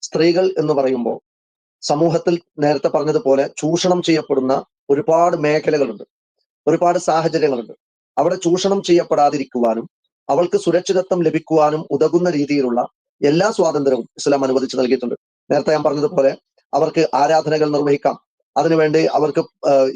സ്ത്രീകൾ എന്ന് പറയുമ്പോൾ സമൂഹത്തിൽ നേരത്തെ പറഞ്ഞതുപോലെ ചൂഷണം ചെയ്യപ്പെടുന്ന ഒരുപാട് മേഖലകളുണ്ട്, ഒരുപാട് സാഹചര്യങ്ങളുണ്ട്. അവിടെ ചൂഷണം ചെയ്യപ്പെടാതിരിക്കുവാനും അവൾക്ക് സുരക്ഷിതത്വം ലഭിക്കുവാനും ഉതകുന്ന രീതിയിലുള്ള എല്ലാ സ്വാതന്ത്ര്യവും ഇസ്ലാം അനുവദിച്ചു നൽകിയിട്ടുണ്ട്. നേരത്തെ ഞാൻ പറഞ്ഞതുപോലെ അവർക്ക് ആരാധനകൾ നിർവഹിക്കാം, അതിനുവേണ്ടി അവർക്ക്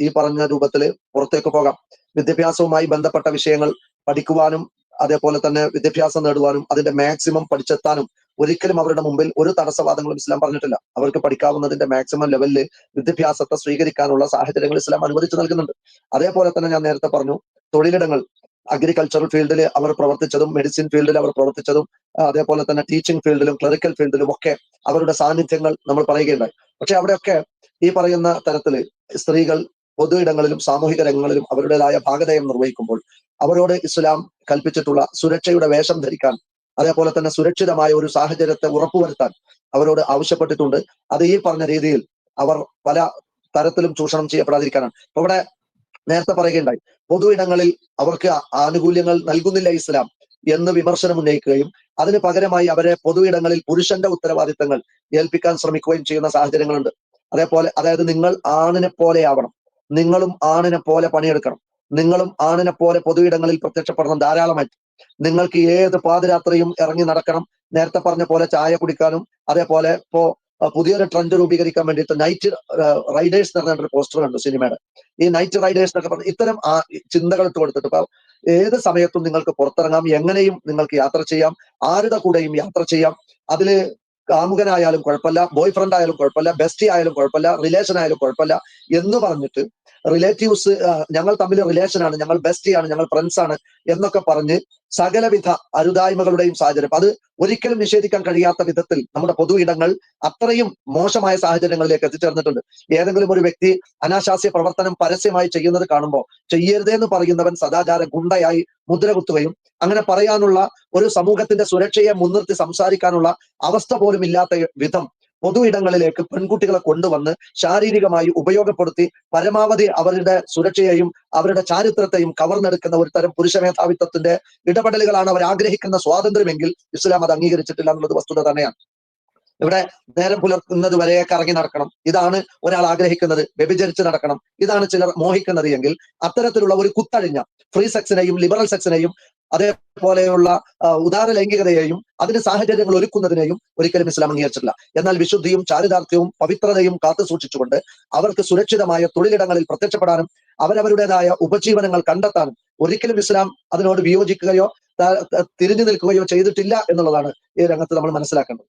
ഈ പറഞ്ഞ രൂപത്തിൽ പുറത്തേക്ക് പോകാം, വിദ്യാഭ്യാസവുമായി ബന്ധപ്പെട്ട വിഷയങ്ങൾ പഠിക്കുവാനും അതേപോലെ തന്നെ വിദ്യാഭ്യാസം നേടുവാനും അതിന്റെ മാക്സിമം പഠിച്ചെത്താനും ഒരിക്കലും അവരുടെ മുമ്പിൽ ഒരു തടസ്സവാദങ്ങളും ഇസ്ലാം പറഞ്ഞിട്ടില്ല. അവർക്ക് പഠിക്കാവുന്നതിന്റെ മാക്സിമം ലെവലിൽ വിദ്യാഭ്യാസത്തെ സ്വീകരിക്കാനുള്ള സാഹചര്യങ്ങൾ ഇസ്ലാം അനുവദിച്ചു നൽകുന്നുണ്ട്. അതേപോലെ തന്നെ ഞാൻ നേരത്തെ പറഞ്ഞു, തൊഴിലിടങ്ങൾ, അഗ്രികൾച്ചറൽ ഫീൽഡിൽ അവർ പ്രവർത്തിച്ചതും മെഡിസിൻ ഫീൽഡിൽ അവർ പ്രവർത്തിച്ചതും അതേപോലെ തന്നെ ടീച്ചിങ് ഫീൽഡിലും ക്ലറിക്കൽ ഫീൽഡിലും ഒക്കെ അവരുടെ സാന്നിധ്യങ്ങൾ നമ്മൾ പറയുകയുണ്ടായി. പക്ഷെ അവിടെയൊക്കെ ഈ പറയുന്ന തരത്തില് സ്ത്രീകൾ പൊതു ഇടങ്ങളിലും സാമൂഹിക രംഗങ്ങളിലും അവരുടേതായ ഭാഗധേയം നിർവഹിക്കുമ്പോൾ അവരോട് ഇസ്ലാം കൽപ്പിച്ചിട്ടുള്ള സുരക്ഷയുടെ വേഷം ധരിക്കാൻ, അതേപോലെ തന്നെ സുരക്ഷിതമായ ഒരു സാഹചര്യത്തെ ഉറപ്പുവരുത്താൻ അവരോട് ആവശ്യപ്പെട്ടിട്ടുണ്ട്. അത് ഈ പറഞ്ഞ രീതിയിൽ അവർ പല തരത്തിലും ചൂഷണം ചെയ്യപ്പെടാതിരിക്കാനാണ്. അപ്പൊ ഇവിടെ നേരത്തെ പറയുകയുണ്ടായി, പൊതു ഇടങ്ങളിൽ അവർക്ക് ആനുകൂല്യങ്ങൾ നൽകുന്നില്ല ഇസ്ലാം എന്ന് വിമർശനം ഉന്നയിക്കുകയും അതിന് പകരമായി അവരെ പൊതു ഇടങ്ങളിൽ പുരുഷന്റെ ഉത്തരവാദിത്തങ്ങൾ ഏൽപ്പിക്കാൻ ശ്രമിക്കുകയും ചെയ്യുന്ന സാഹചര്യങ്ങളുണ്ട്. അതേപോലെ അതായത് നിങ്ങൾ ആണിനെ പോലെ ആവണം, നിങ്ങളും ആണിനെ പോലെ പണിയെടുക്കണം, നിങ്ങളും ആണിനെ പോലെ പൊതു ഇടങ്ങളിൽ പ്രത്യക്ഷപ്പെടണം ധാരാളമായിട്ട്, നിങ്ങൾക്ക് ഏത് പാതിരാത്രിയും ഇറങ്ങി നടക്കണം. നേരത്തെ പറഞ്ഞ പോലെ ചായ കുടിക്കാനും അതേപോലെ ഇപ്പോ പുതിയൊരു ട്രെൻഡ് രൂപീകരിക്കാൻ വേണ്ടിയിട്ട് നൈറ്റ് റൈഡേഴ്സ് എന്ന് പറഞ്ഞൊരു പോസ്റ്റർ കണ്ടു സിനിമയുടെ. ഈ നൈറ്റ് റൈഡേഴ്സ് എന്നൊക്കെ പറഞ്ഞ് ഇത്തരം ചിന്തകൾ ഇട്ട് കൊടുത്തിട്ട് ഇപ്പൊ ഏത് സമയത്തും നിങ്ങൾക്ക് പുറത്തിറങ്ങാം, എങ്ങനെയും നിങ്ങൾക്ക് യാത്ര ചെയ്യാം, ആരുടെ കൂടെയും യാത്ര ചെയ്യാം. അതില് കാമുകനായാലും കുഴപ്പമില്ല, ബോയ് ഫ്രണ്ട് ആയാലും കുഴപ്പമില്ല, ബെസ്റ്റി ആയാലും കുഴപ്പമില്ല, റിലേഷൻ ആയാലും കുഴപ്പമില്ല എന്ന് പറഞ്ഞിട്ട് റിലേറ്റീവ്സ് ഞങ്ങൾ തമ്മിൽ റിലേഷനാണ്, ഞങ്ങൾ ബെസ്റ്റിയാണ്, ഞങ്ങൾ ഫ്രണ്ട്സ് ആണ് എന്നൊക്കെ പറഞ്ഞ് സകലവിധ അരുതായ്മകളുടെയും സാഹചര്യം അത് ഒരിക്കലും നിഷേധിക്കാൻ കഴിയാത്ത വിധത്തിൽ നമ്മുടെ പൊതു ഇടങ്ങൾ അത്രയും മോശമായ സാഹചര്യങ്ങളിലേക്ക് എത്തിച്ചേർന്നിട്ടുണ്ട്. ഏതെങ്കിലും ഒരു വ്യക്തി അനാശാസ്യ പ്രവർത്തനം പരസ്യമായി ചെയ്യുന്നത് കാണുമ്പോൾ ചെയ്യരുതെന്ന് പറയുന്നവൻ സദാചാര ഗുണ്ടയായി മുദ്രകുത്തുകയും അങ്ങനെ പറയാനുള്ള ഒരു സമൂഹത്തിന്റെ സുരക്ഷയെ മുൻനിർത്തി സംസാരിക്കാനുള്ള അവസ്ഥ പോലും ഇല്ലാത്ത വിധം പൊതു ഇടങ്ങളിലേക്ക് പെൺകുട്ടികളെ കൊണ്ടുവന്ന് ശാരീരികമായി ഉപയോഗപ്പെടുത്തി പരമാവധി അവരുടെ സുരക്ഷയെയും അവരുടെ ചാരിത്രത്തെയും കവർന്നെടുക്കുന്ന ഒരു തരം പുരുഷ മേധാവിത്വത്തിന്റെ ഇടപെടലുകളാണ് അവർ ആഗ്രഹിക്കുന്ന സ്വാതന്ത്ര്യമെങ്കിൽ ഇസ്ലാം അത് അംഗീകരിച്ചിട്ടില്ല എന്നുള്ളത് വസ്തുത തന്നെയാണ്. ഇവിടെ നേരം പുലർത്തുന്നത് വരെ കറങ്ങി നടക്കണം, ഇതാണ് ഒരാൾ ആഗ്രഹിക്കുന്നത്. വ്യഭിചരിച്ച് നടക്കണം, ഇതാണ് ചിലർ മോഹിക്കുന്നത് എങ്കിൽ അത്തരത്തിലുള്ള ഒരു കുത്തഴിഞ്ഞ ഫ്രീ സെക്സിനെയും ലിബറൽ സെക്സിനെയും അതേപോലെയുള്ള ഉദാര ലൈംഗികതയെയും അതിന് സാഹചര്യങ്ങൾ ഒരുക്കുന്നതിനെയും ഒരിക്കലും ഇസ്ലാം അംഗീകരിച്ചിട്ടില്ല. എന്നാൽ വിശുദ്ധിയും ചാരിതാർത്ഥ്യവും പവിത്രതയും കാത്തു സൂക്ഷിച്ചുകൊണ്ട് അവർക്ക് സുരക്ഷിതമായ തൊഴിലിടങ്ങളിൽ പ്രത്യക്ഷപ്പെടാനും അവരവരുടേതായ ഉപജീവനങ്ങൾ കണ്ടെത്താനും ഒരിക്കലും ഇസ്ലാം അതിനോട് വിയോജിക്കുകയോ തിരിഞ്ഞു നിൽക്കുകയോ ചെയ്തിട്ടില്ല എന്നുള്ളതാണ് ഈ രംഗത്ത് നമ്മൾ മനസ്സിലാക്കേണ്ടത്.